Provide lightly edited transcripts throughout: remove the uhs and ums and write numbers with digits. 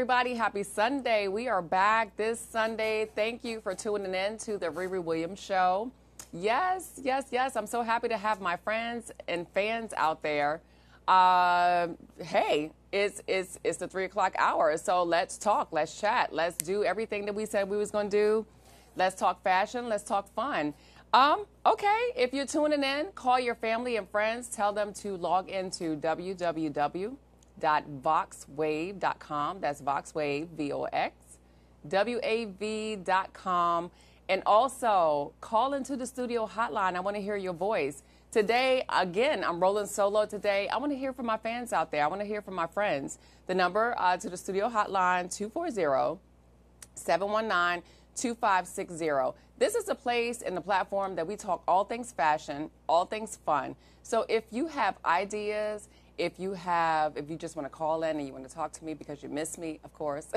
everybody. Happy Sunday. We are back this Sunday. Thank you for tuning in to the ReRe Williams Show. Yes. I'm so happy to have my friends and fans out there. Hey, it's the 3 o'clock hour, so let's talk, let's chat, let's do everything that we said we was going to do. Let's talk fashion, let's talk fun. Okay, if you're tuning in, call your family and friends, tell them to log into www.voxwave.com. That's Voxwave, VOXWAV.com. And also, call into the studio hotline. I want to hear your voice. Today, again, I'm rolling solo today. I want to hear from my fans out there. I want to hear from my friends. The number to the studio hotline, 240-719-2560. This is a place and the platform that we talk all things fashion, all things fun. So if you have ideas, if you just want to call in and you want to talk to me because you miss me, of course,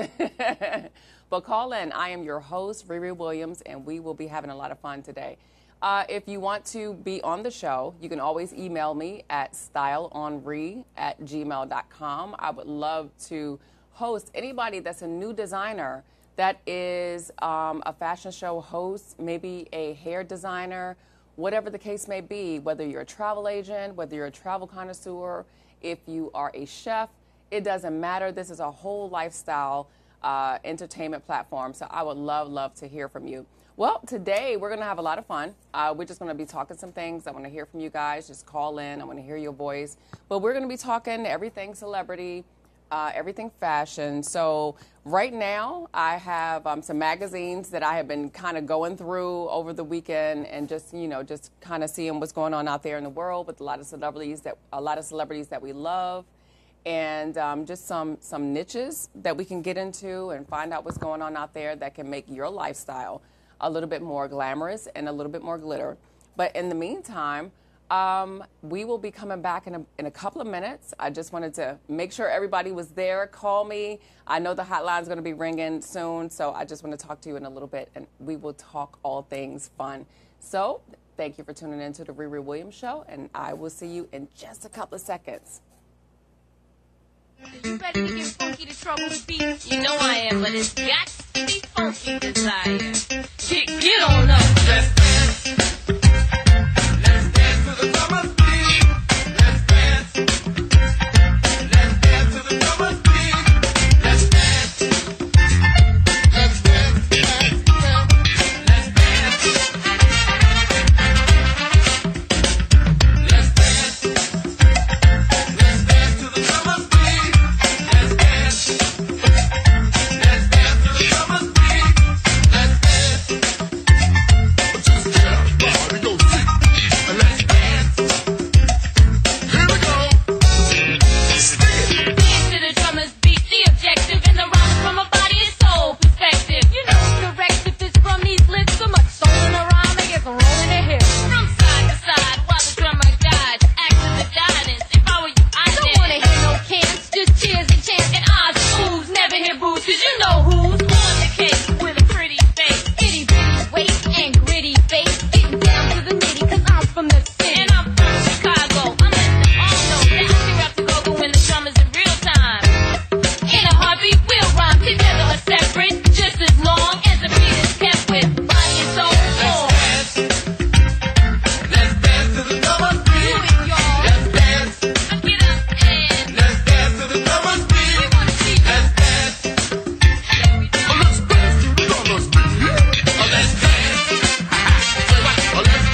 but call in. I am your host, ReRe Williams, and we will be having a lot of fun today. If you want to be on the show, you can always email me at styleonre@gmail.com. I would love to host anybody that's a new designer, that is a fashion show host, maybe a hair designer, whatever the case may be, whether you're a travel agent, whether you're a travel connoisseur, if you are a chef, it doesn't matter. This is a whole lifestyle entertainment platform, so I would love to hear from you. Well, today we're going to have a lot of fun. We're just going to be talking some things. I want to hear from you guys. Just call in. I want to hear your voice. But we're going to be talking everything celebrity, everything fashion. So right now I have some magazines that I have been kind of going through over the weekend and just kind of seeing what's going on out there in the world with a lot of celebrities that we love. And just some niches that we can get into and find out what's going on out there that can make your lifestyle a little bit more glamorous and a little bit more glitter. But in the meantime, we will be coming back in a couple of minutes. I just wanted to make sure everybody was there. Call me. I know the hotline's going to be ringing soon, so I just want to talk to you in a little bit, and we will talk all things fun. So thank you for tuning in to the ReRe Williams Show, and I will see you in just a couple of seconds. You ready to get funky to trouble the beat? You know I am, but it's got to be funky desire. Get on up. Let's dance. Let's dance to the summer beat. Let's dance. Let's dance to the summer beat. Let's dance. Let's dance. Let's dance. Let's dance. Let's dance. Let's dance to the summer beat. Let's dance. Let's dance to the summer beat. Let's dance. Just get body go see. Let's dance. Here we go. Stick it. Dance to the drummer's beat. The objective in the rhyme from a body and soul perspective. You know it's correct if it's from these lips. So much soul in the rhyme, I get from rolling the hips. From side to side while the drummer guides. Act to the guidance. If I were you, I don't wanna hear no cans. Just cheers and chants and ahs and oohs. Never hear boos, cause you know who's on the case with a pretty face. Itty bitty waist and gritty face. Getting down to the nitty, cause I'm from the city. And I'm from Chicago. I'm letting them all know that I can rap the go-go when the drum is in real time. In a heartbeat, we'll rhyme together or separate, just as long as the beat is kept with body and soul. Let's dance to the summer beat. Do it, y'all. Let's dance. Get up and let's dance to the summer beat. We wanna see you. Let's dance. Let's dance to the summer beat. Let's dance. Let's dance. Let's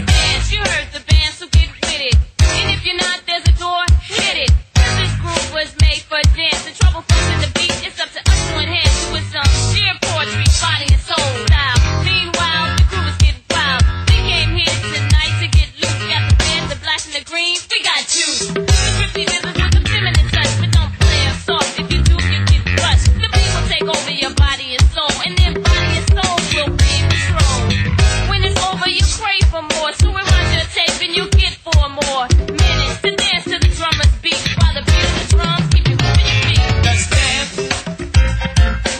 dance. You heard the band, so get with it. And if you're not, there's a door. Hit it. This groove was made for dance. The trouble comes in the beat. It's up to us to enhance it with some sheer poetry, body and soul style. Meanwhile, the groove is getting wild. We came here tonight to get loose. Got the red, the black, and the green. We got juice. The trippy rhythms with the feminine touch, but don't play us soft. If you do, you get crushed. The beat will take over your body and soul, and then body and soul will be in control. When it's over, you crave for more. So rewind your tape and you get 4 more minutes to dance to the drummer's beat while the beat of the drums keep you moving your feet. Let's dance.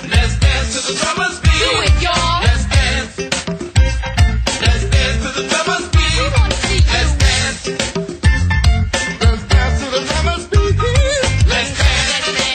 Let's dance to the drummer's beat. Do it, y'all. Let's dance. Let's dance to the drummer's beat. We wanna see you. Let's dance. Let's dance to the drummer's beat. Let's dance.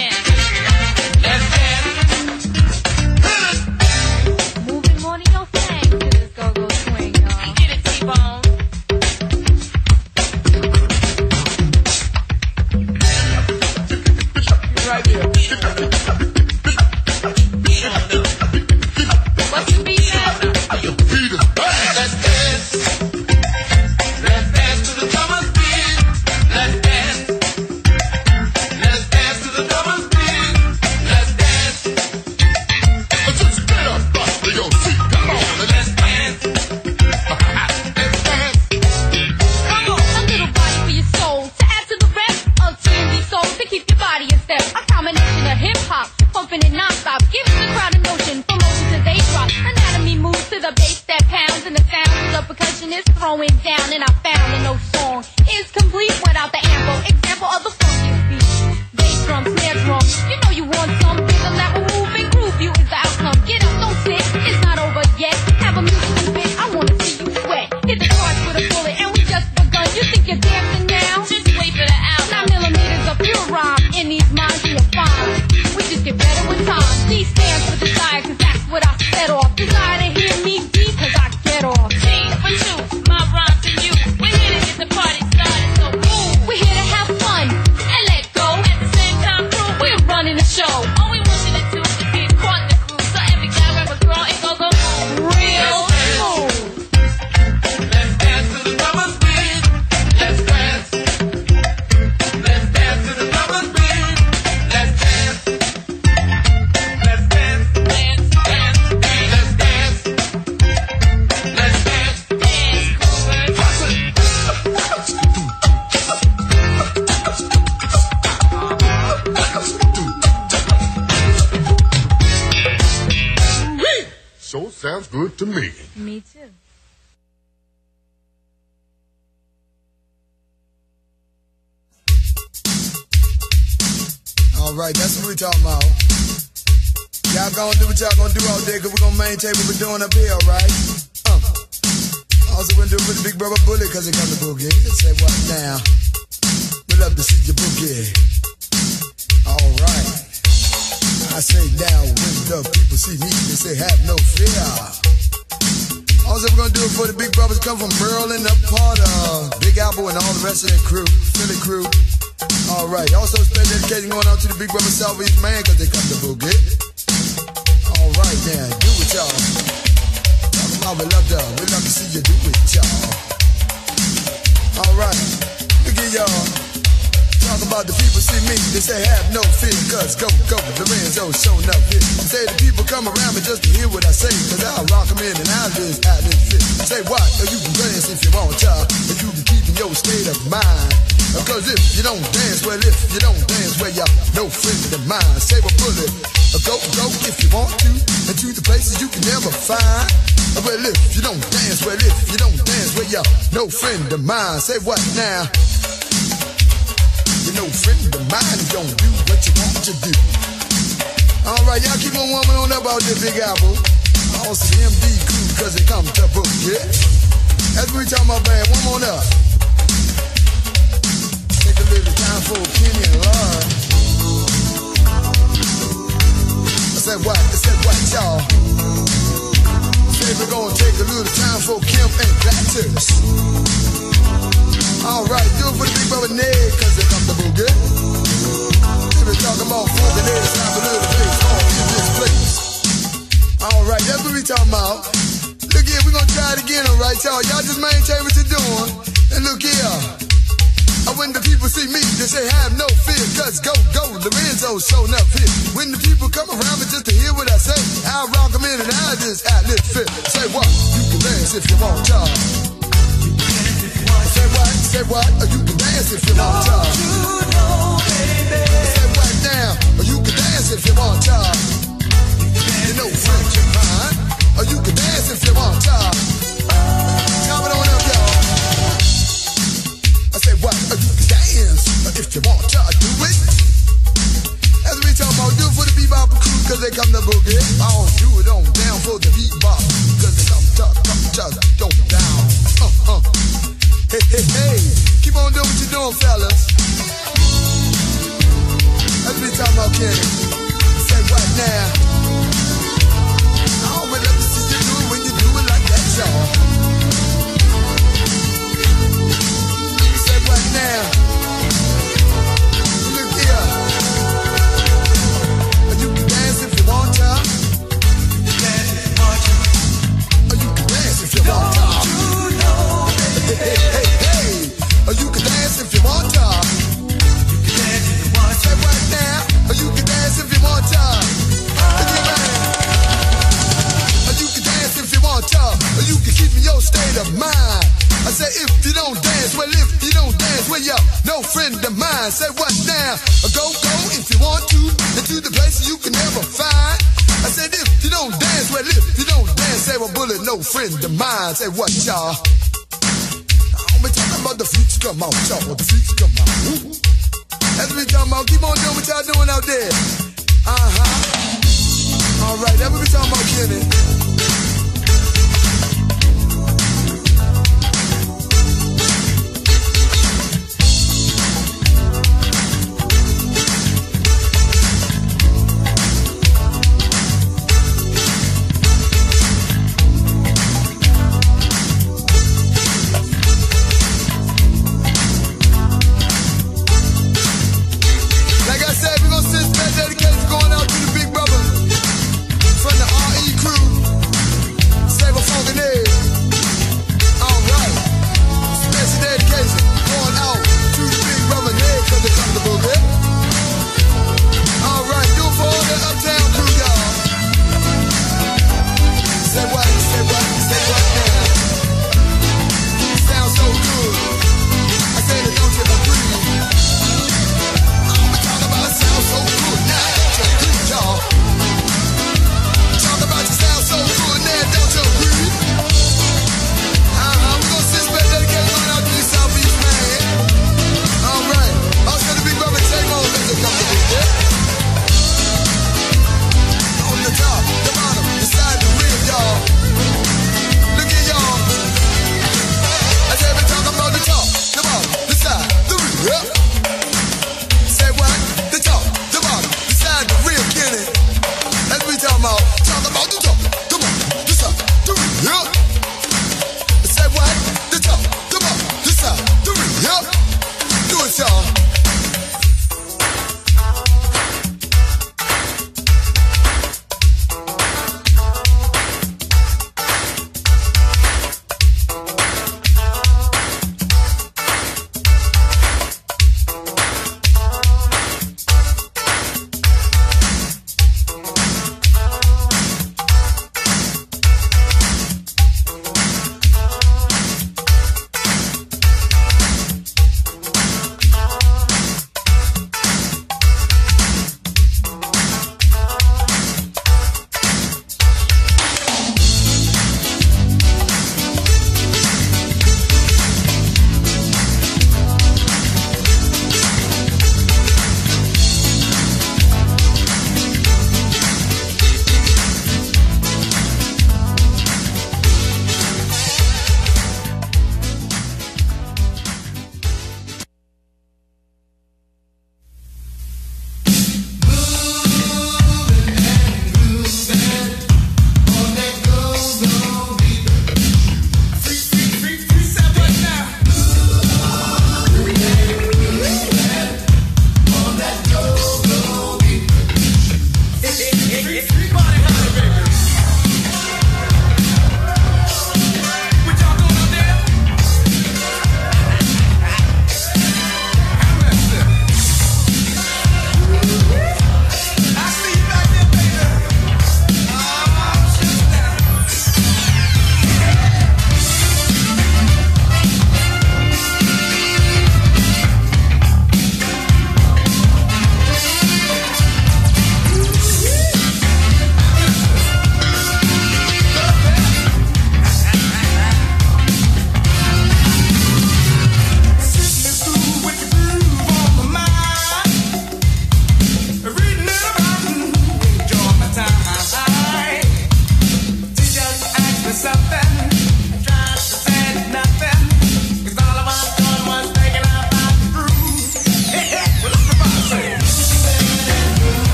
passion is throwing down, and I found that no song is complete without the ample example of the funkiest beat. Bass drum, snare drum, you know you want some rhythm that will move and groove you is the outcome. Get up, don't sit, it's not over yet. Have a musical bit, I wanna see you sweat. Hit the charts with a bullet, and we just begun. You think you're dancing now? Just wait for the out. 9 millimeters of pure rhyme in these minds you'll find. We just get better with time. D stands for desire, cause that's what I set off. Desire to hear me deep, cause I get off. G for you, my rhyme to you. We're here to get the party started, so move. We're here to have fun and let go. At the same time, crew, We're running the show. all we want you to do is get caught in the groove. So every guy, rapper, girl, ain't gon' go Real smooth. Let's dance to the rubber's beat. Let's dance. Let's dance to the rubber's beat. Let's dance. Let's dance. Dance, dance, dance. Let's dance. Let's dance. Dance, Cooper. So sounds good to me. Me too. All right, that's what we talking about. Y'all gonna do what y'all gonna do all day, cause we gonna maintain what we're doing up here, all right? Also gonna do it with the big brother bully, cause it comes to boogie. Say what now? We love to see you boogie. All right. I say now, when the people see me, they say have no fear. Also we're gonna do it for the big brothers come from Maryland, up part of Big Apple and all the rest of that crew, Philly crew. All right, also special dedication going out to the big brother Southeast man, cause they come to boogie. All right now, do it y'all. Talk about we love to see you do it y'all. All right, look at y'all. Talk about the people see me, they say have no fear, cause go, Lorenzo showing up here. Say the people come around me just to hear what I say, cause I'll rock them in and out this fit. Say what, or you can dance if you want, y'all, but you can keep in your state of mind. Cause if you don't dance, well if you don't dance, well y'all, no friend of mine. Save a bullet, go if you want to, and to the places you can never find. Well if you don't dance, well if you don't dance, well y'all, no friend of mine. Say what now? You know, friend of mine is gonna do what you want to do. Alright, y'all keep on warming on up out there, Big Apple. Also the MD crew, cause they come to book, yeah? That's what we talking about, man. One more up. Take a little time for Kenny and Lord. I said what, y'all? Say we're gonna take a little time for Kim and Gladys. Alright, do it for the big brother Ned, cause they come to boogie. If we're talking about funk and Ned, time for little bass all in this place. Alright, that's what we talking about. Look here, we're gonna try it again, alright, y'all. Y'all just maintain what you're doing. And look here. When the people see me, they say have no fear, cause go, Lorenzo showing up here. When the people come around me just to hear what I say, I'll rock them in and out this outlet fit. Say what? You can dance if you want, y'all. Say what? Or you can dance if you want, y'all. Say what now? Or you can dance if you want, y'all. You know French and mine. Or you can dance if you want, y'all. Come on up, y'all. I say what? Or you can dance if you want, y'all. Do it. As we talking about, do it for the bebop crew, cause they come to boogie. I don't do it on down for the bebop, cause they come don't down. Hey, keep on doing what you're doing, fellas. As we talking about Kenny. Say what now? I would love to see you do it when you do it like that, y'all. Say what now? Look here. You can dance if you want to. Or you can dance if you want to. Hey. Or you can dance if you want to. Say what now? Or you can dance if you want to. Or you can dance if you want to. Or you can keep in your state of mind. I say if you don't dance, well if you don't dance, well yo, no friend of mine. Say what now? Or go if you want to, into the places you can never find. I said if you don't dance, well if you don't dance, say well bullet, no friend of mine. Say what y'all? about the freaks come out, y'all. The freaks come out. Woo. That's what we talking about. Keep on doing what y'all doing out there. All right, that's what we talking about, Kenny.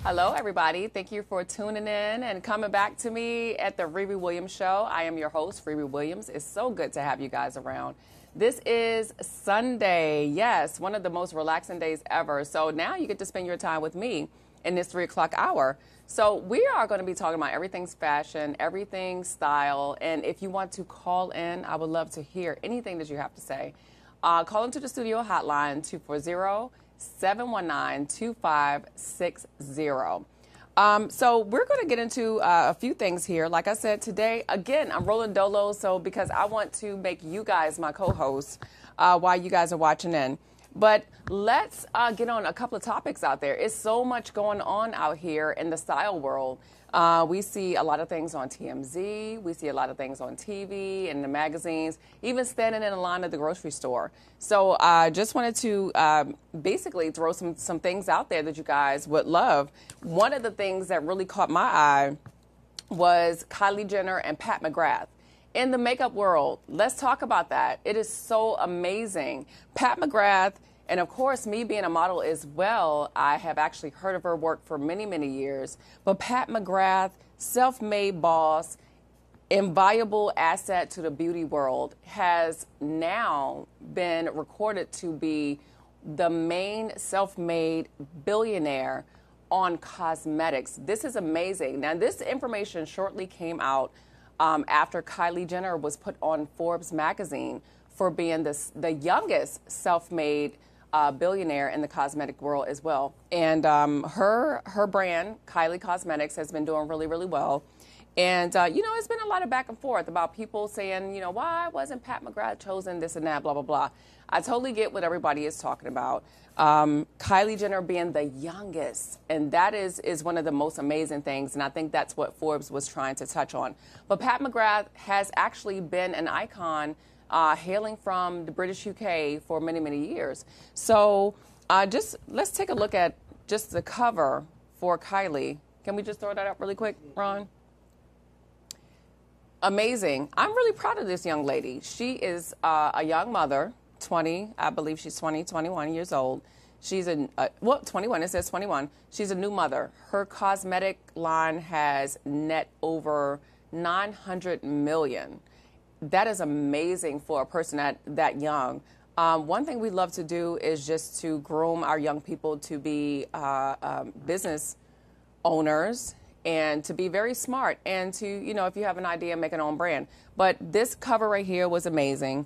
Hello, everybody. Thank you for tuning in and coming back to me at the ReRe Williams Show. I am your host, ReRe Williams. It's so good to have you guys around. This is Sunday. Yes, one of the most relaxing days ever. So now you get to spend your time with me in this 3 o'clock hour. So we are going to be talking about everything's fashion, everything style. And if you want to call in, I would love to hear anything that you have to say. Call into the studio hotline, 240-719-2560. So we're going to get into a few things here. Like I said, today, again, I'm rolling dolo, so because I want to make you guys my co-hosts while you guys are watching in. But let's get on a couple of topics out there. It's so much going on out here in the style world. We see a lot of things on TMZ. We see a lot of things on TV and the magazines, even standing in a line at the grocery store. So I just wanted to basically throw some things out there that you guys would love. One of the things that really caught my eye was Kylie Jenner and Pat McGrath. In the makeup world, let's talk about that. It is so amazing. Pat McGrath, and of course, me being a model as well, I have actually heard of her work for many, many years. But Pat McGrath, self-made boss, invaluable asset to the beauty world, has now been recorded to be the main self-made billionaire on cosmetics. This is amazing. Now, this information shortly came out after Kylie Jenner was put on Forbes magazine for being the youngest self-made billionaire in the cosmetic world as well. And her brand, Kylie Cosmetics, has been doing really, really well. And, it's been a lot of back and forth about people saying, why wasn't Pat McGrath chosen, this and that, blah, blah, blah. I totally get what everybody is talking about. Kylie Jenner being the youngest, and that is one of the most amazing things, and I think that's what Forbes was trying to touch on. But Pat McGrath has actually been an icon hailing from the British UK for many, many years. So let's take a look at just the cover for Kylie. Can we just throw that up really quick, Ron? Amazing. I'm really proud of this young lady. She is a young mother, 20, I believe she's 21 years old. She's 21, it says 21. She's a new mother. Her cosmetic line has net over 900 million. That is amazing for a person that young. One thing we love to do is just to groom our young people to be business owners and to be very smart and to, if you have an idea, make an own brand. But this cover right here was amazing.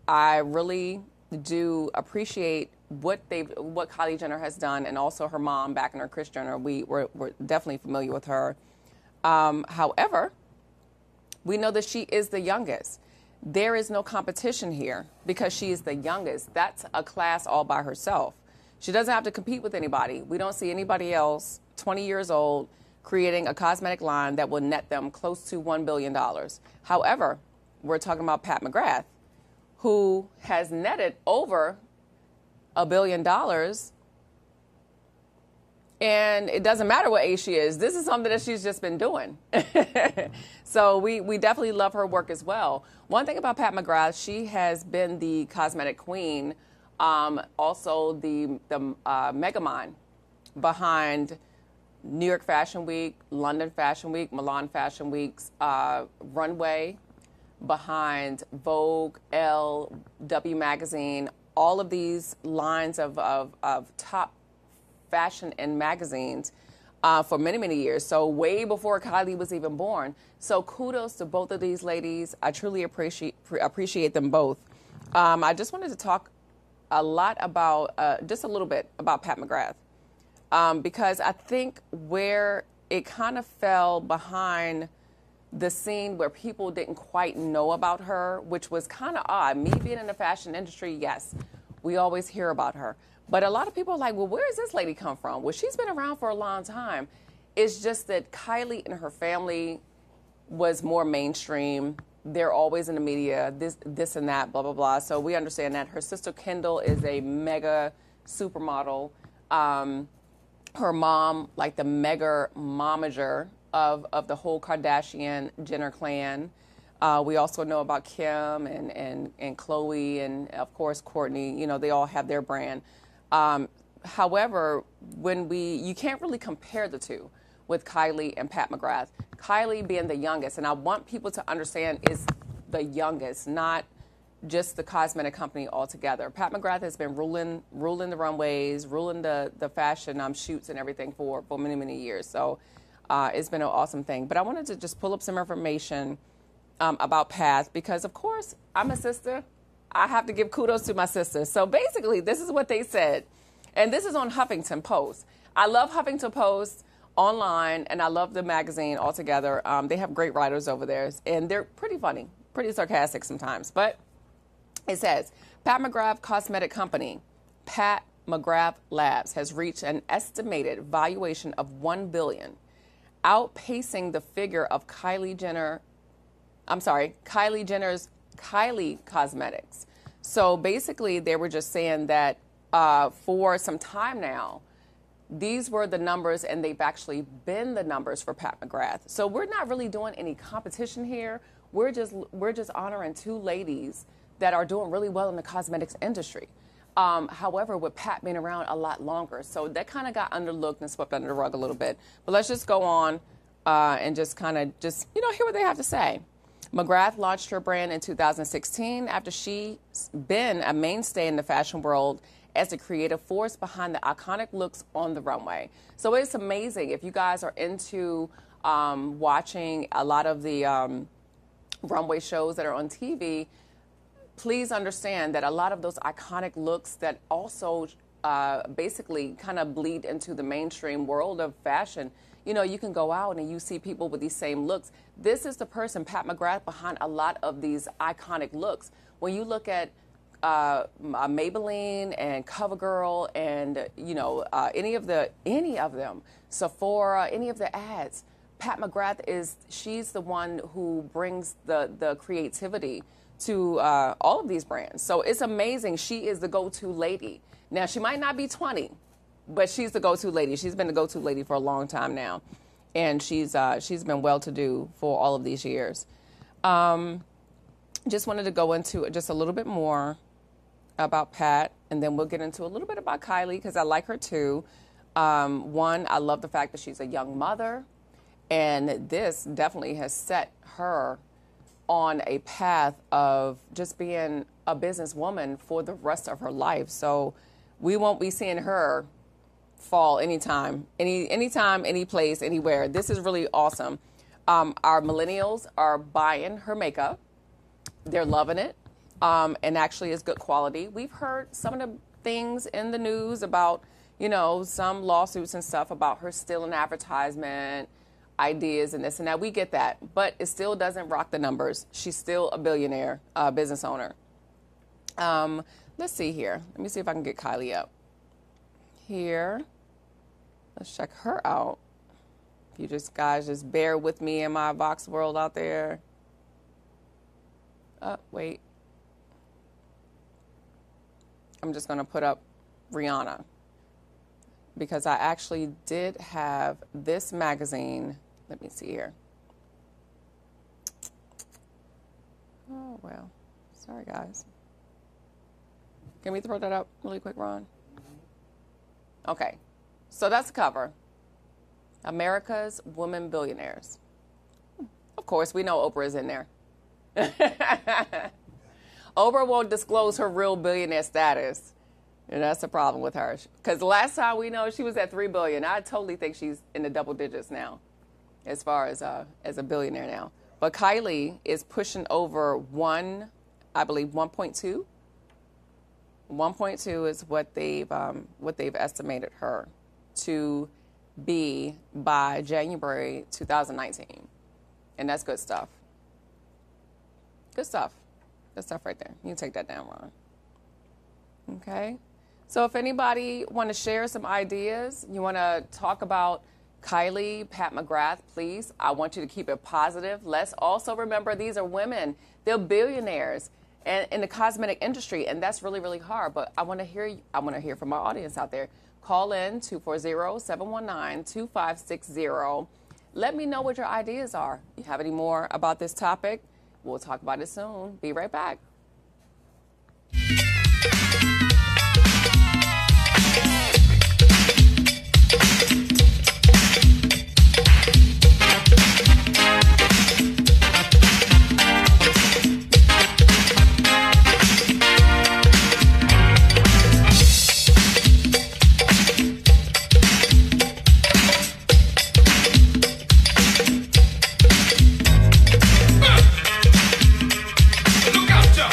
I really do appreciate what Kylie Jenner has done, and also her mom back in her Kris Jenner. We're definitely familiar with her. However, we know that she is the youngest. There is no competition here because she is the youngest. That's a class all by herself. She doesn't have to compete with anybody. We don't see anybody else 20 years old creating a cosmetic line that will net them close to $1 billion. However, we're talking about Pat McGrath, who has netted over $1 billion. And it doesn't matter what age she is. This is something that she's just been doing. So we definitely love her work as well. One thing about Pat McGrath, she has been the cosmetic queen, also the megamind behind New York Fashion Week, London Fashion Week, Milan Fashion Week's runway, behind Vogue, Elle, W Magazine, all of these lines of top fashion and magazines for many, many years. So way before Kylie was even born. So kudos to both of these ladies. I truly appreciate them both. I just wanted to talk a lot about, just a little bit about Pat McGrath. Because I think where it kind of fell behind the scene where people didn't quite know about her, which was kind of odd. Me being in the fashion industry, yes, we always hear about her. But a lot of people are like, well, where does this lady come from? Well, she's been around for a long time. It's just that Kylie and her family was more mainstream. They're always in the media, this and that, blah, blah, blah. So we understand that. Her sister Kendall is a mega supermodel. Her mom, like the mega momager of the whole Kardashian-Jenner clan. We also know about Kim and Khloe and, of course, Kourtney. They all have their brand. However, you can't really compare the two with Kylie and Pat McGrath. Kylie being the youngest, and I want people to understand, is the youngest, not just the cosmetic company altogether. Pat McGrath has been ruling the runways, ruling the fashion shoots and everything for many, many years. So it's been an awesome thing. But I wanted to just pull up some information about Pat because, of course, I'm a sister. I have to give kudos to my sister. So basically, this is what they said. And this is on Huffington Post. I love Huffington Post online, and I love the magazine altogether. They have great writers over there, and they're pretty funny, pretty sarcastic sometimes. But it says, Pat McGrath Cosmetic Company, Pat McGrath Labs, has reached an estimated valuation of $1 billion, outpacing the figure of Kylie Jenner's Kylie Cosmetics. So basically, they were just saying that for some time now, these were the numbers, and they've actually been the numbers for Pat McGrath. So we're not really doing any competition here. We're just honoring two ladies that are doing really well in the cosmetics industry. However, with Pat being around a lot longer, so that kind of got underlooked and swept under the rug a little bit. But let's just go on and just hear what they have to say. McGrath launched her brand in 2016 after she's been a mainstay in the fashion world as the creative force behind the iconic looks on the runway. So it's amazing. If you guys are into watching a lot of the runway shows that are on TV, please understand that a lot of those iconic looks that also basically kind of bleed into the mainstream world of fashion. You know, you can go out and you see people with these same looks. This is the person, Pat McGrath, behind a lot of these iconic looks. When you look at Maybelline and CoverGirl and any of them, Sephora, any of the ads, Pat McGrath she's the one who brings the creativity to all of these brands. So it's amazing. She is the go-to lady. Now, she might not be 20, but she's the go-to lady. She's been the go-to lady for a long time now, and she's been well-to-do for all of these years. Just wanted to go into just a little bit more about Pat, and then we'll get into a little bit about Kylie because I like her too. One, I love the fact that she's a young mother, and this definitely has set her on a path of just being a businesswoman for the rest of her life. So we won't be seeing her fall anytime, any place, anywhere. This is really awesome. Our millennials are buying her makeup. They're loving it. And actually it's good quality. We've heard some of the things in the news about, some lawsuits and stuff about her stealing advertisement ideas and this and that. We get that, but it still doesn't rock the numbers. She's still a billionaire business owner. Let's see here. Let me see if I can get Kylie up here. Let's check her out. If you guys just bear with me in my Vox world out there. Wait. I'm just going to put up Rihanna because I actually did have this magazine. Let me see here. Oh, well. Sorry, guys. Can we throw that up really quick, Ron? Okay. So that's the cover. America's Women Billionaires. Of course, we know Oprah is in there. Oprah won't disclose her real billionaire status. And that's the problem with her. Because the last time we know, she was at $3 billion. I totally think she's in the double digits now as far as a billionaire now. But Kylie is pushing over 1.2. 1.2 is what they've estimated her to be by January 2019. And that's good stuff. Good stuff. Good stuff right there. You can take that down, Ron. Okay. So if anybody want to share some ideas, you want to talk about Kylie, Pat McGrath, please. I want you to keep it positive. Let's also remember these are women. They're billionaires and in the cosmetic industry, and that's really, really hard. But I want to hear from my audience out there. Call in 240-719-2560. Let me know what your ideas are. You have any more about this topic? We'll talk about it soon. Be right back. Look out, y'all.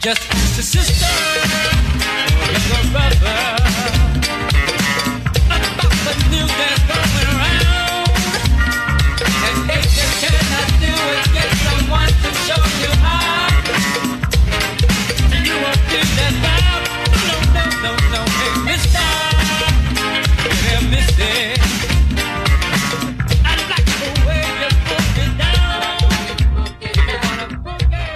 Just ask the sister or the brother about the news that's going around. And if you cannot do it, get someone to show you how. You won't do that now. No, hey mister, hey mister, I like the way you put it down. You wanna boogie?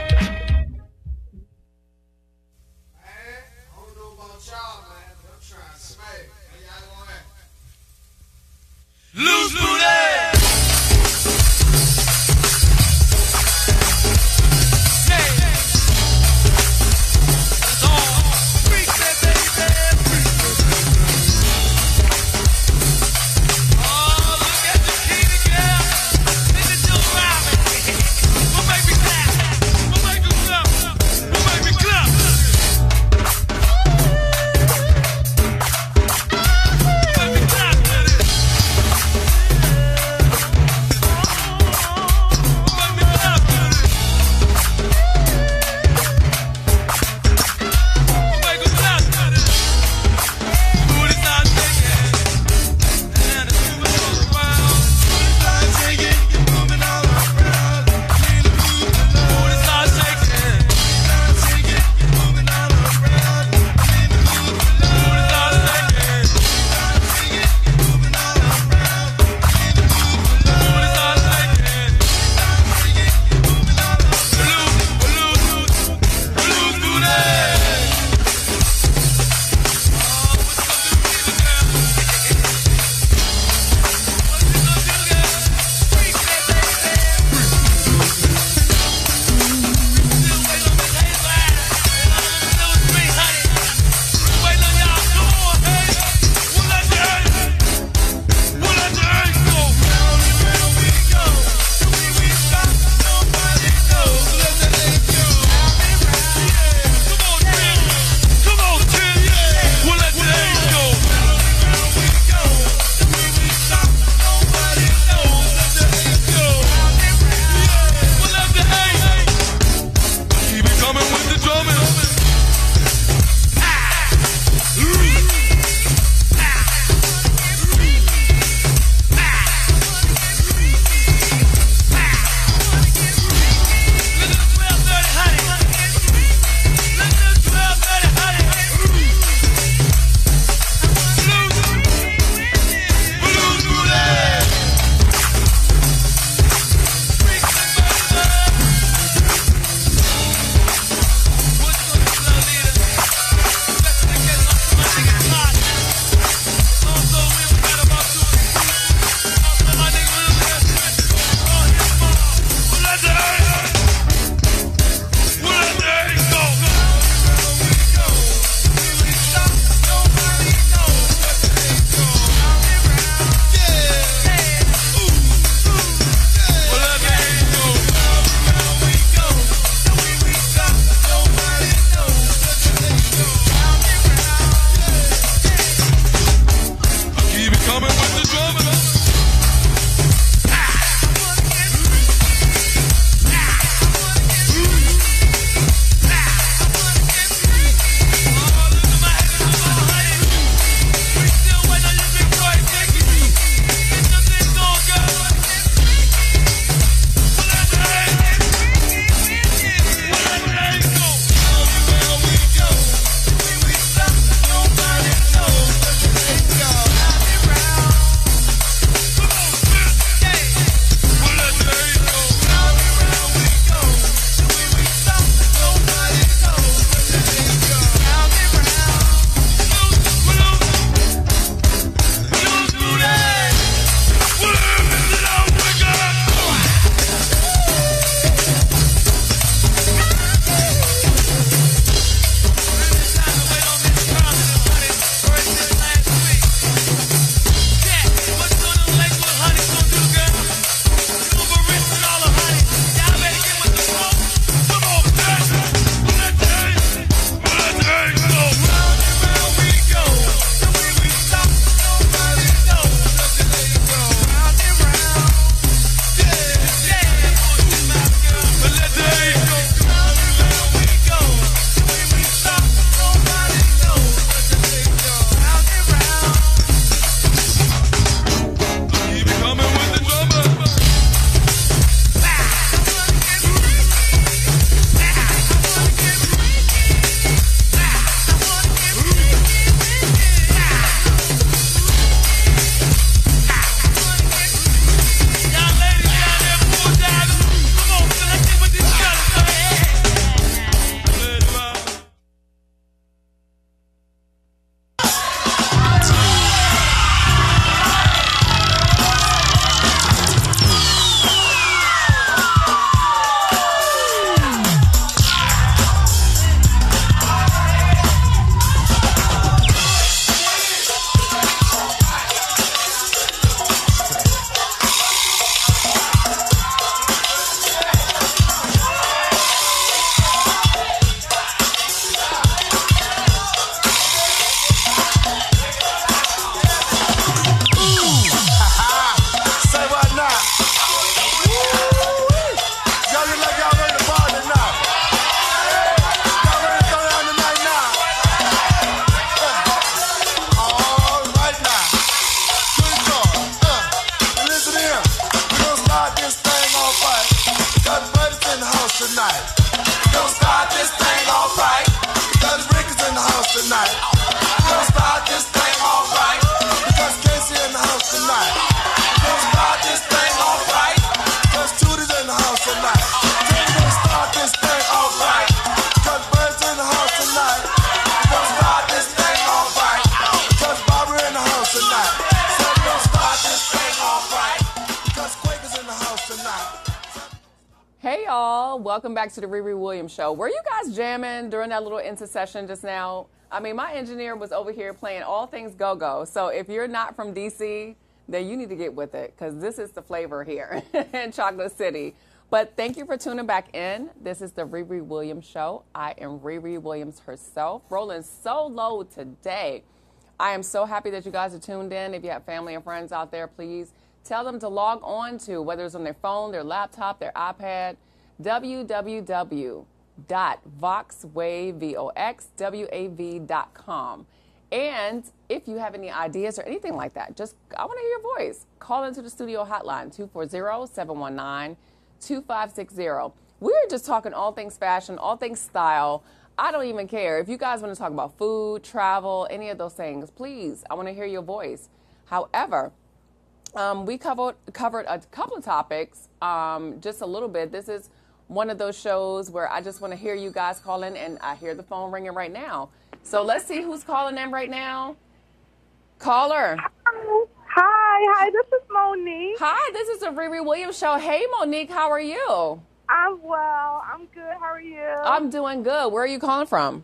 Hey y'all, welcome back to the ReRe Williams Show. Were you guys jamming during that little intercession just now? I mean, my engineer was over here playing all things go-go. So if you're not from DC, then you need to get with it because this is the flavor here in Chocolate City. But thank you for tuning back in. This is the ReRe Williams Show. I am ReRe Williams herself, rolling solo today. I am so happy that you guys are tuned in. If you have family and friends out there, please tell them to log on to, whether it's on their phone, their laptop, their iPad, www.voxwav.com. And if you have any ideas or anything like that, I want to hear your voice. Call into the studio hotline, 240-719-2560. We're just talking all things fashion, all things style. I don't even care. If you guys want to talk about food, travel, any of those things, please, I want to hear your voice. However, we covered a couple of topics, just a little bit. This is one of those shows where I just want to hear you guys call in, and I hear the phone ringing right now. So let's see who's calling in right now. Caller. Hi, this is Monique. Hi, this is the ReRe Williams Show. Hey, Monique, how are you? I'm well. I'm good. How are you? I'm doing good. Where are you calling from?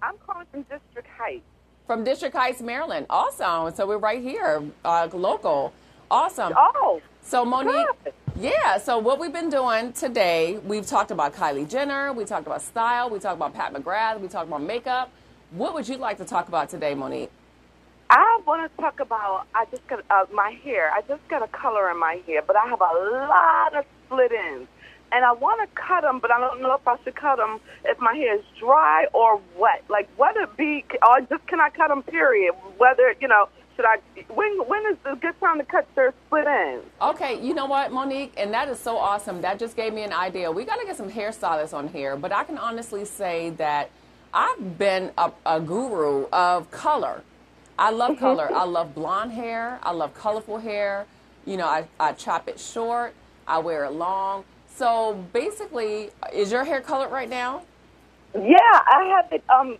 I'm calling from District Heights. From District Heights, Maryland. Awesome. So we're right here, local. Awesome. Oh, so Monique, good. Yeah, so what we've been doing today, we've talked about Kylie Jenner, we talked about style, we talked about Pat McGrath, we talked about makeup. What would you like to talk about today, Monique? I want to talk about, I just got my hair. I just got a color in my hair, but I have a lot of split ends. And I want to cut them, but I don't know if I should cut them if my hair is dry or wet. Like, whether it be, or just can I cut them, period? Whether, when is the good time to cut your split ends? Okay, you know what, Monique? And that is so awesome. That just gave me an idea. We got to get some hairstylists on here, but I can honestly say that I've been a guru of color. I love color. I love blonde hair. I love colorful hair. You know, I chop it short. I wear it long. So basically, is your hair colored right now? Yeah, I have it. I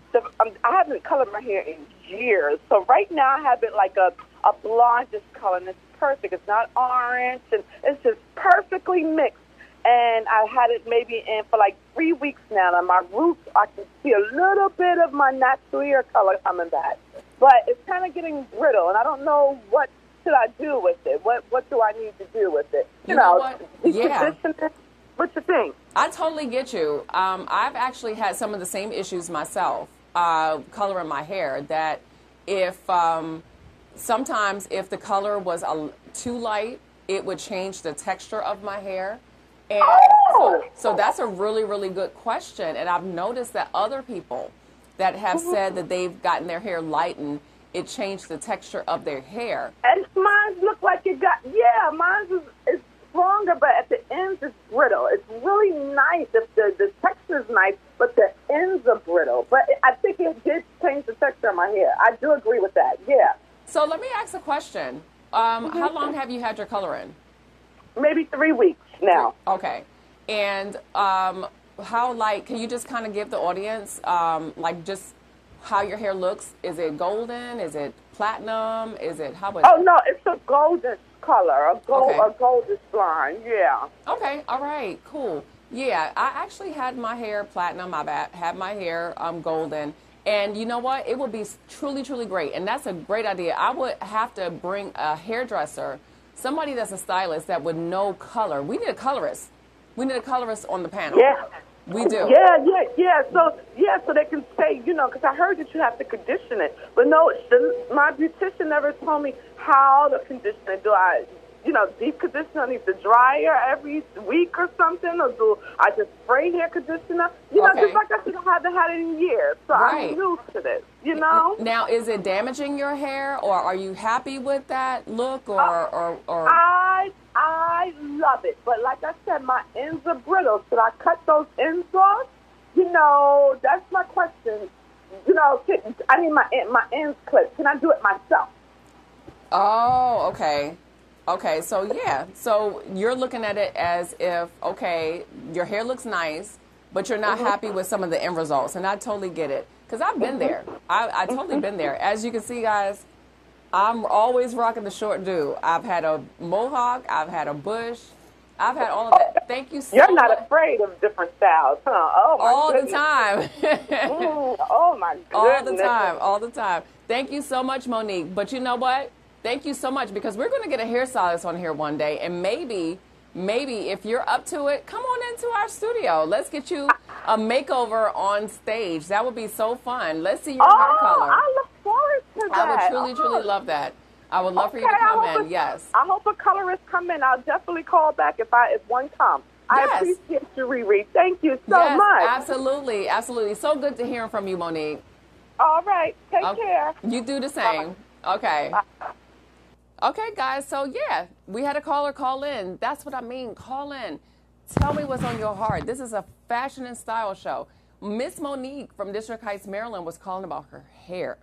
haven't colored my hair in years. So right now I have it like a blondish color, and it's perfect. It's not orange, and it's just perfectly mixed. And I had it maybe in for like 3 weeks now. And my roots, I can see a little bit of my natural hair color coming back. But it's kind of getting brittle, and I don't know what should I do with it. What do I need to do with it? You know what? Yeah. What you think? I totally get you. I've actually had some of the same issues myself, coloring my hair, that if sometimes if the color was too light, it would change the texture of my hair. And so that's a really, really good question. And I've noticed that other people that have said that they've gotten their hair lightened, it changed the texture of their hair. And mine look like it got, mine is stronger, but at the ends it's brittle. It's really nice if the texture is nice, but the ends are brittle. But I think it did change the texture of my hair. I do agree with that, yeah. So let me ask a question. How long have you had your color in? Maybe 3 weeks now. Okay. And can you just kind of give the audience, just how your hair looks? Is it golden? Is it platinum? Is it, how about? Oh, no, it's a golden color, a goldish blonde, yeah. Okay, all right, cool. Yeah, I actually had my hair platinum. I've had my hair golden. And you know what? It would be truly, truly great. And that's a great idea. I would have to bring a hairdresser, somebody that's a stylist that would know color. We need a colorist. We need a colorist on the panel. Yeah. We do. Yeah. So they can say, because I heard that you have to condition it. But no, my beautician never told me how to condition it. Do I, deep conditioner, need to dryer every week or something? Or do I just spray hair conditioner? Just like I said, I haven't had it in years. So I'm new to this, Now, is it damaging your hair, or are you happy with that look, or? I love it, but like I said, my ends are brittle. Should I cut those ends off? That's my question. I need my ends clipped. Can I do it myself? Oh, okay. Okay, so yeah. So you're looking at it as if, your hair looks nice, but you're not happy with some of the end results. And I totally get it. Because I've been there. I totally been there. As you can see, guys, I'm always rocking the short do. I've had a mohawk. I've had a bush. I've had all of that. Thank you so You're not much. afraid of different styles, huh? Oh, my All goodness. the time. Oh, my goodness. All the time. All the time. Thank you so much, Monique. But you know what? Thank you so much, because we're going to get a hairstylist on here one day, and maybe if you're up to it, come on into our studio. Let's get you a makeover on stage. That would be so fun. Let's see your hair color. I look forward to that. I would truly love that. I would love for you to come in. Yes. I hope a colorist come in. I'll definitely call back if one comes. Yes. I appreciate you, ReRe. Thank you so Yes, much. absolutely, absolutely. So good to hear from you, Monique. All right. Take care. You do the same. Okay. Okay, guys. So, yeah, we had a caller call in. That's what I mean. Call in. Tell me what's on your heart. This is a fashion and style show. Miss Monique from District Heights, Maryland, was calling about her hair.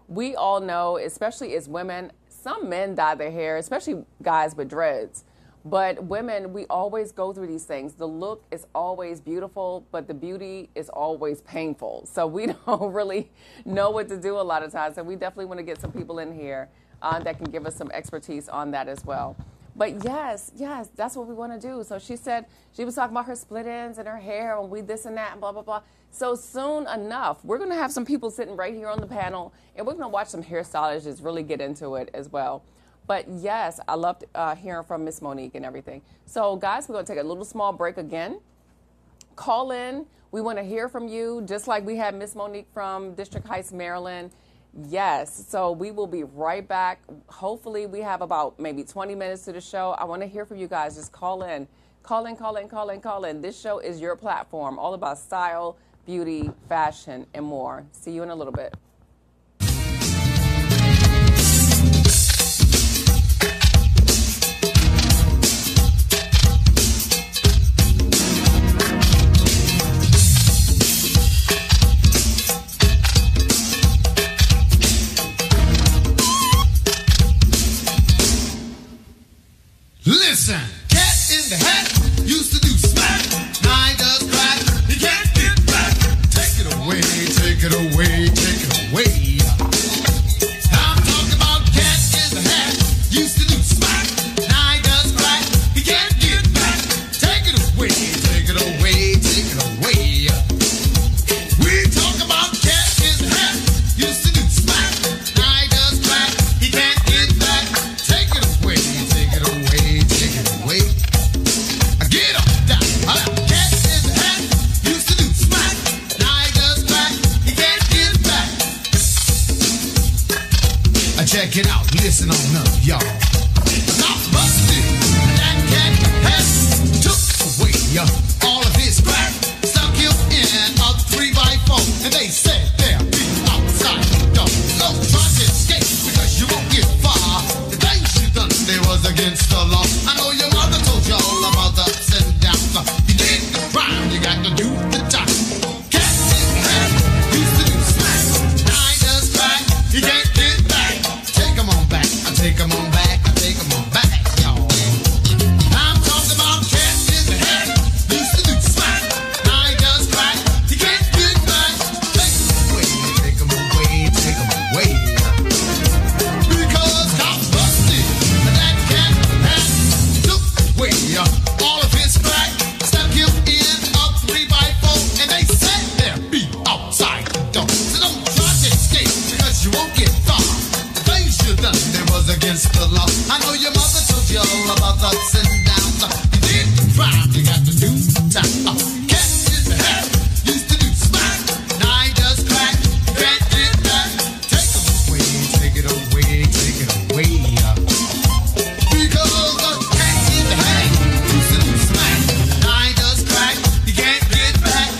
We all know, especially as women, some men dye their hair, especially guys with dreads. But women, we always go through these things. The look is always beautiful, but the beauty is always painful. So we don't really know what to do a lot of times. So we definitely want to get some people in here that can give us some expertise on that as well. But yes, that's what we want to do. So she said she was talking about her split ends and her hair and we this and that and blah, blah, blah. So soon enough, we're going to have some people sitting right here on the panel, and we're going to watch some hairstylists just really get into it as well. But yes, I loved hearing from Miss Monique and everything. So guys, we're going to take a little small break again. Call in. We want to hear from you, just like we had Miss Monique from District Heights, Maryland. Yes, so we will be right back. Hopefully we have about maybe 20 minutes to the show. I want to hear from you guys. Just call in. Call in, call in, call in, call in. This show is your platform, all about style, beauty, fashion, and more. See you in a little bit. Listen, cat in the hat used to do smack. Now he does crack. He can't get back. Take it away, take it away, take it away. I'm talking about cat in the hat used to do smack. Now he does crack. He can't get back. Take it away, take it away, take it away. We talk about cat in the hat used to do smack. Now he does crack. He can't get back. Take it away, take it away. Get up, down, cat in the hat used to do smack. Now he does crack, he can't get back. Check it out, listen on up, y'all. Not busted, that cat has took away all of his crack. Stuck him in a 3x4, and they said they'll be outside the door. Don't try to escape because you won't get far. The things you done there was against the law. I know your mother told you all about the ups and downs. You did the crime, you got to do the time. Cat in the hat used to do smack. Now he does crack, he can't get back. Take him on back, I take him on back, I take him on back, y'all. I'm talking about cat in the hat used to do smack. Now he does crack, he can't get back. Take him away, take him away, take him away. Because got busted, that cat hat took away all of his crack. Stuck him in a 3x4, and they said they'll be outside the door. So don't try to escape because you won't get far. The things you done there was against the law. I know your mother told you all about the ups and downs. You did the crime, you got to do the time. Cat in the hat used to do smack. Now he does crack, you can't get back. Take him away, take it away, take it away. Because the cat in the hat used to do smack. Now he does crack, you can't get back.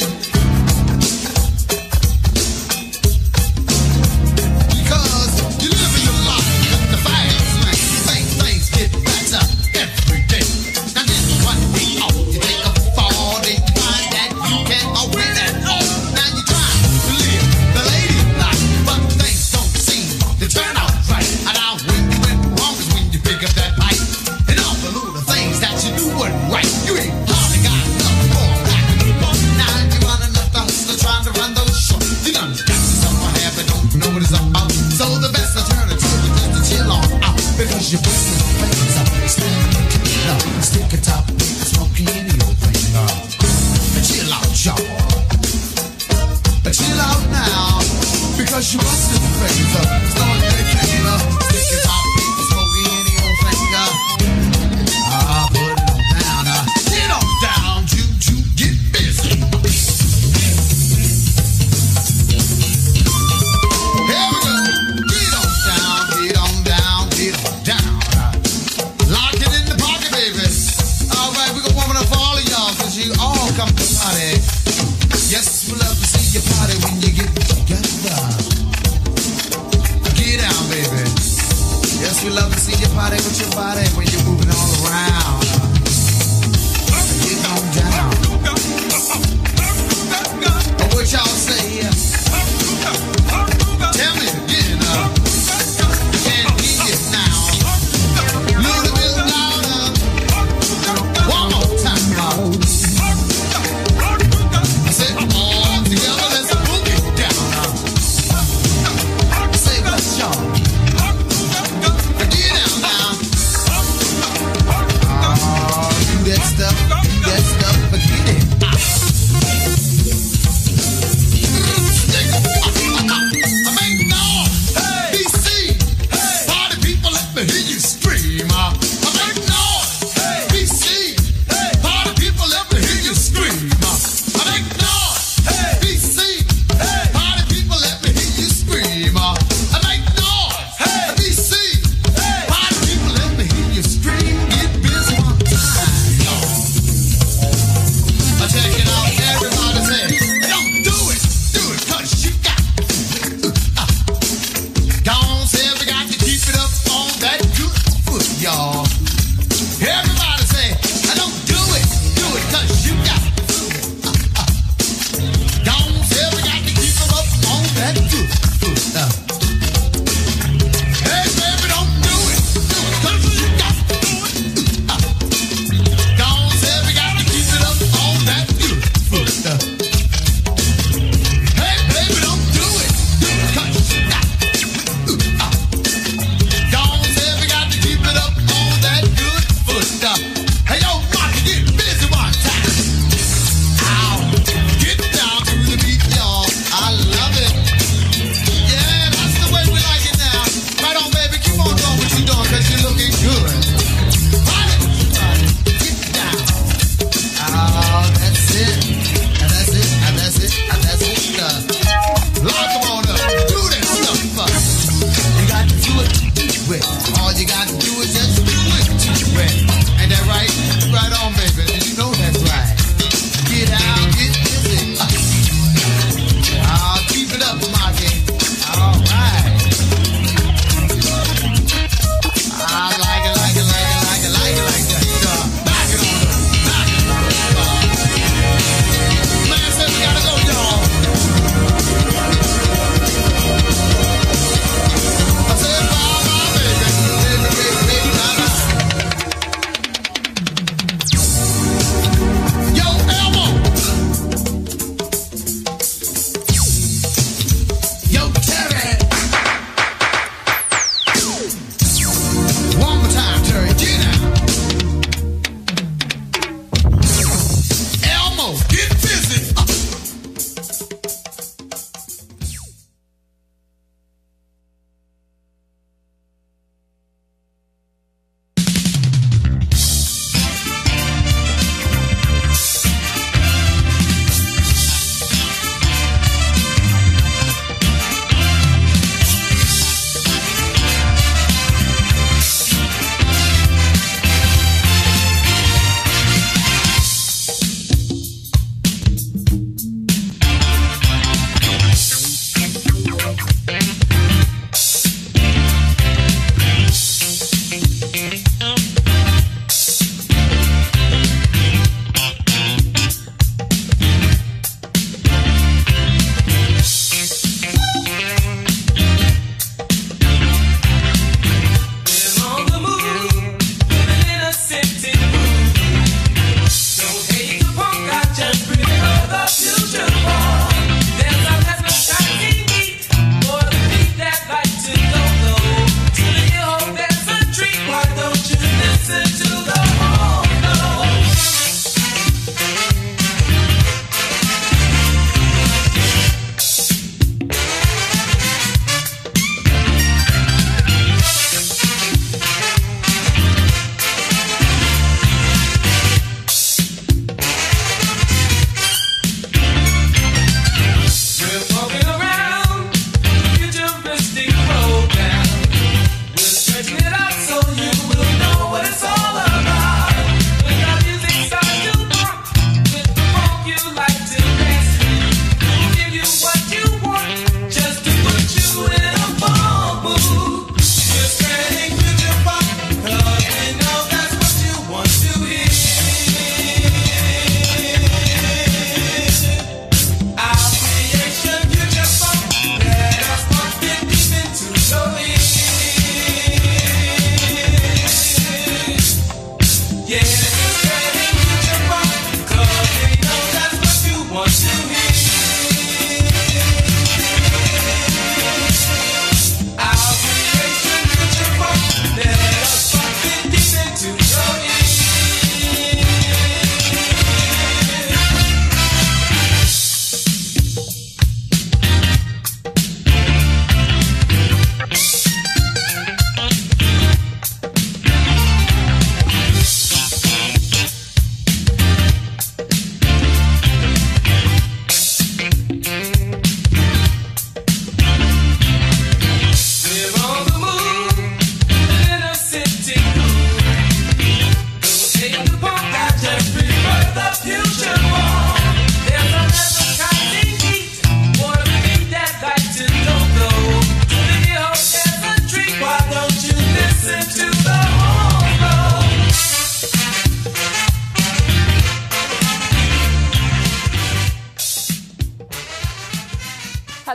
Because you live in your life with the fast lane. Things get better every day. Now this one day off, you take a fall, then you find that you can't win at all. Now you try to live the lady life, but things don't seem to turn out right. And now when you went wrong is when you pick up that pipe. And all the little things that you do weren't right. You ain't hardly got enough for back in the book. Now you're running up the hustler trying to run those short. You done got yourself a habit, don't know what it's about. So the best alternative is just to chill on out. Because you're busting the things up. Stick a top, smoky any old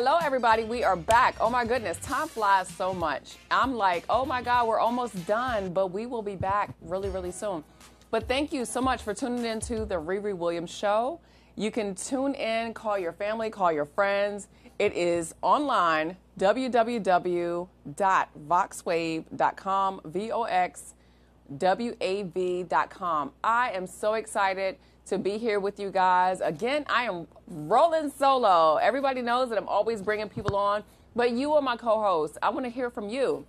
Hello, everybody. We are back. Oh, my goodness. Time flies so much. I'm like, oh, my God, we're almost done, but we will be back really, really soon. But thank you so much for tuning into the ReRe Williams Show. You can tune in, call your family, call your friends. It is online, www.voxwave.com, VOXWAV.com. I am so excited to be here with you guys. Again, I am rolling solo. Everybody knows that I'm always bringing people on, but you are my co-host. I want to hear from you.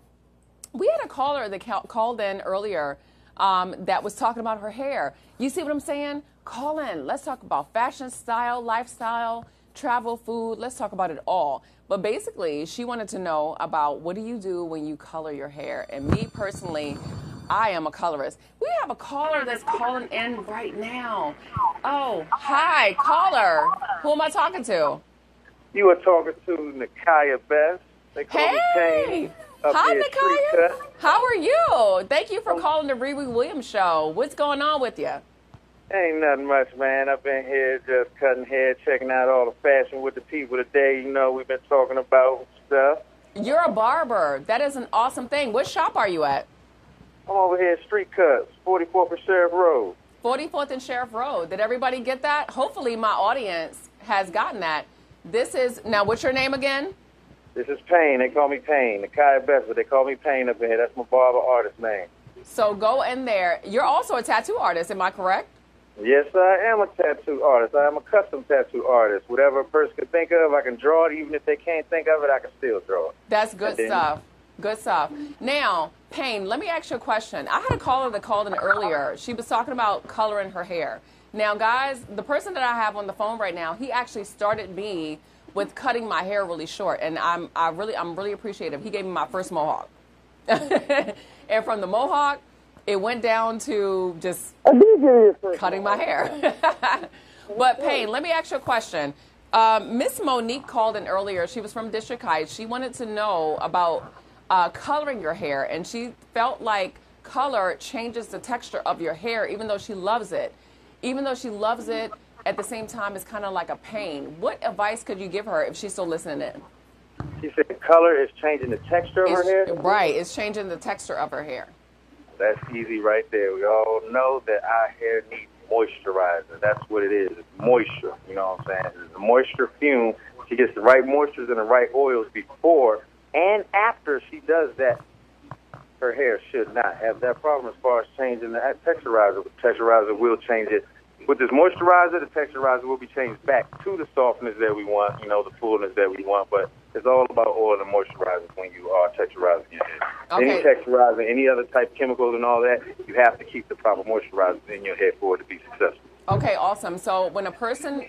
We had a caller that called in earlier that was talking about her hair. You see what I'm saying? Call in. Let's talk about fashion, style, lifestyle, travel, food. Let's talk about it all. But basically, she wanted to know about what do you do when you color your hair? And me personally, I am a colorist. We have a caller that's calling in right now. Oh, hi, caller. Who am I talking to? You are talking to Nakaya Best. They call me Payne. Hi, Nakaya. How are you? Thank you for calling the ReRe Williams Show. What's going on with you? Ain't nothing much, man. I've been here just cutting hair, checking out all the fashion with the people today. You know, we've been talking about stuff. You're a barber. That is an awesome thing. What shop are you at? I'm over here at Street Cuts, 44th and Sheriff Road. 44th and Sheriff Road. Did everybody get that? Hopefully my audience has gotten that. This is, now what's your name again? This is Payne. They call me Payne. Nakaya Best, but they call me Payne up here. That's my barber artist name. So go in there. You're also a tattoo artist, am I correct? Yes, I am a tattoo artist. I am a custom tattoo artist. Whatever a person can think of, I can draw it. Even if they can't think of it, I can still draw it. That's good stuff. Good stuff. Now, Payne, let me ask you a question. I had a caller that called in earlier. She was talking about coloring her hair. Now, guys, the person that I have on the phone right now, he actually started me with cutting my hair really short, and I'm really appreciative. He gave me my first mohawk. And from the mohawk, it went down to just cutting my hair. But Payne, let me ask you a question. Miss Monique called in earlier. She was from District Heights. She wanted to know about coloring your hair, and she felt like color changes the texture of your hair, even though she loves it. Even though she loves it, at the same time, it's kind of like a pain. What advice could you give her if she's still listening in? She said color is changing the texture of her hair? Right, it's changing the texture of her hair. That's easy right there. We all know that our hair needs moisturizer. That's what it is. It's moisture. You know what I'm saying? It's a moisture fume. She gets the right moistures and the right oils before and after she does that. Her hair should not have that problem as far as changing the texturizer. The texturizer will change it. With this moisturizer, the texturizer will be changed back to the softness that we want, you know, the fullness that we want. But it's all about oil and moisturizers when you are texturizing your hair. Okay. Any texturizer, any other type of chemicals and all that, you have to keep the proper moisturizers in your hair for it to be successful. Okay, awesome. So when a person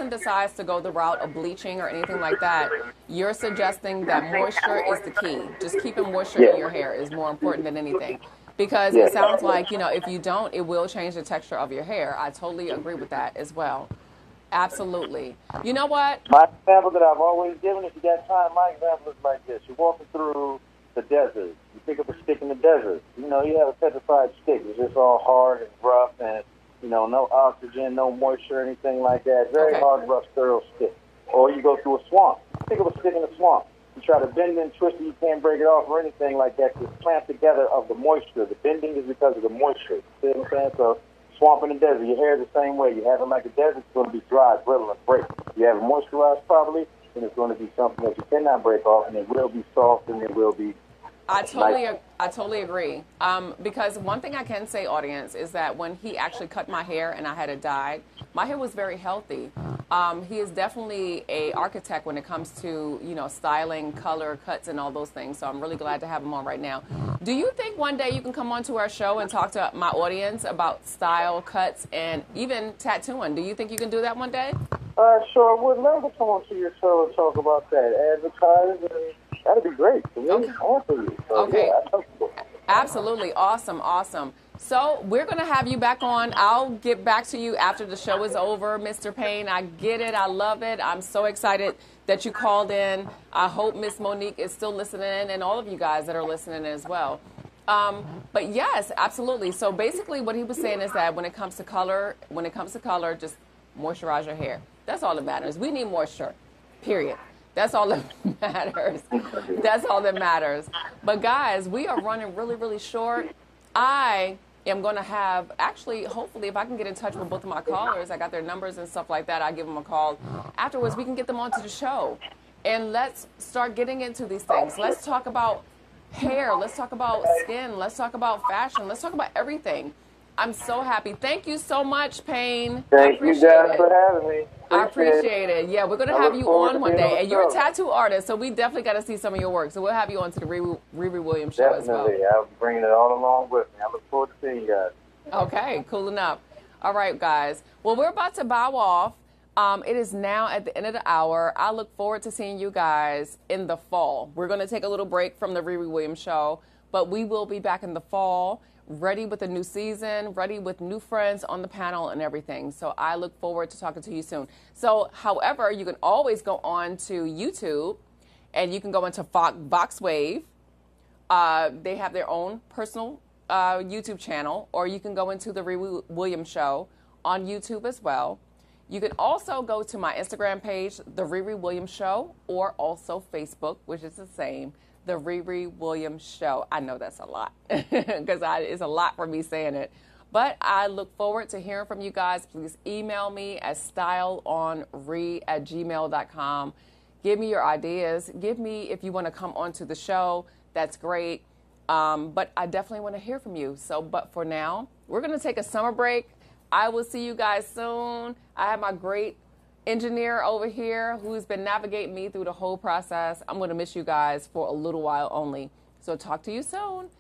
decides to go the route of bleaching or anything like that, you're suggesting that moisture is the key. Just keeping moisture in your hair is more important than anything. Because it sounds like, you know, if you don't, it will change the texture of your hair. I totally agree with that as well. Absolutely. You know what? My example that I've always given, if you got time, my example is like this. You're walking through the desert. You pick up a stick in the desert. You know, you have a petrified stick. It's just all hard and rough and, you know, no oxygen, no moisture, anything like that. Very hard, rough, sterile stick. Or you go through a swamp. Pick up a stick in a swamp. You try to bend and twist it, you can't break it off or anything like that. It's clamped together of the moisture. The bending is because of the moisture. You see what I'm saying? So, swamp in the desert, your hair is the same way. You have it like a desert, it's going to be dry, brittle, and break. If you have it moisturized properly, then it's going to be something that you cannot break off, and it will be soft, and it will be I totally agree. Because one thing I can say, audience, is that when he actually cut my hair and I had it dyed, my hair was very healthy. He is definitely an architect when it comes to, you know, styling, color, cuts, and all those things. So I'm really glad to have him on right now. Do you think one day you can come onto our show and talk to my audience about style, cuts, and even tattooing? Do you think you can do that one day? Sure, I would love to come onto your show and talk about that. Advertise, and that'd be great for me and for you. So, Okay. Yeah, Absolutely. Awesome. Awesome. So we're going to have you back on. I'll get back to you after the show is over, Mr. Payne. I get it. I love it. I'm so excited that you called in. I hope Miss Monique is still listening and all of you guys that are listening as well. But yes, absolutely. So basically what he was saying is that when it comes to color, just moisturize your hair. That's all that matters. We need moisture, period. That's all that matters. That's all that matters. But guys, we are running really, really short. I am going to have, actually, hopefully, if I can get in touch with both of my callers, I got their numbers and stuff like that, I'll give them a call. Afterwards, we can get them onto the show. And let's start getting into these things. Let's talk about hair. Let's talk about skin. Let's talk about fashion. Let's talk about everything. I'm so happy. Thank you so much, Payne. Thank you guys for having me. I appreciate it. Yeah, we're going to have you on one day. And you're a tattoo artist, so we definitely got to see some of your work. So we'll have you on to the ReRe Williams show as well. Definitely. I'll bring it all along with me. I look forward to seeing you guys. Okay, cool enough. All right, guys. Well, we're about to bow off. It is now at the end of the hour. I look forward to seeing you guys in the fall. We're going to take a little break from the ReRe Williams show, but we will be back in the fall, ready with a new season, ready with new friends on the panel and everything. So I look forward to talking to you soon. So, however, you can always go on to YouTube, and you can go into VoxWave. They have their own personal YouTube channel, or you can go into the ReRe Williams show on YouTube as well. You can also go to my Instagram page, The ReRe Williams Show, or also Facebook, which is the same, The ReRe Williams Show. I know that's a lot, because it's a lot for me saying it. But I look forward to hearing from you guys. Please email me at styleonre@gmail.com. Give me your ideas. Give me if you want to come onto the show. That's great. But I definitely want to hear from you. So, but for now, we're going to take a summer break. I will see you guys soon. I have my great engineer over here who's been navigating me through the whole process. I'm going to miss you guys for a little while only. So talk to you soon.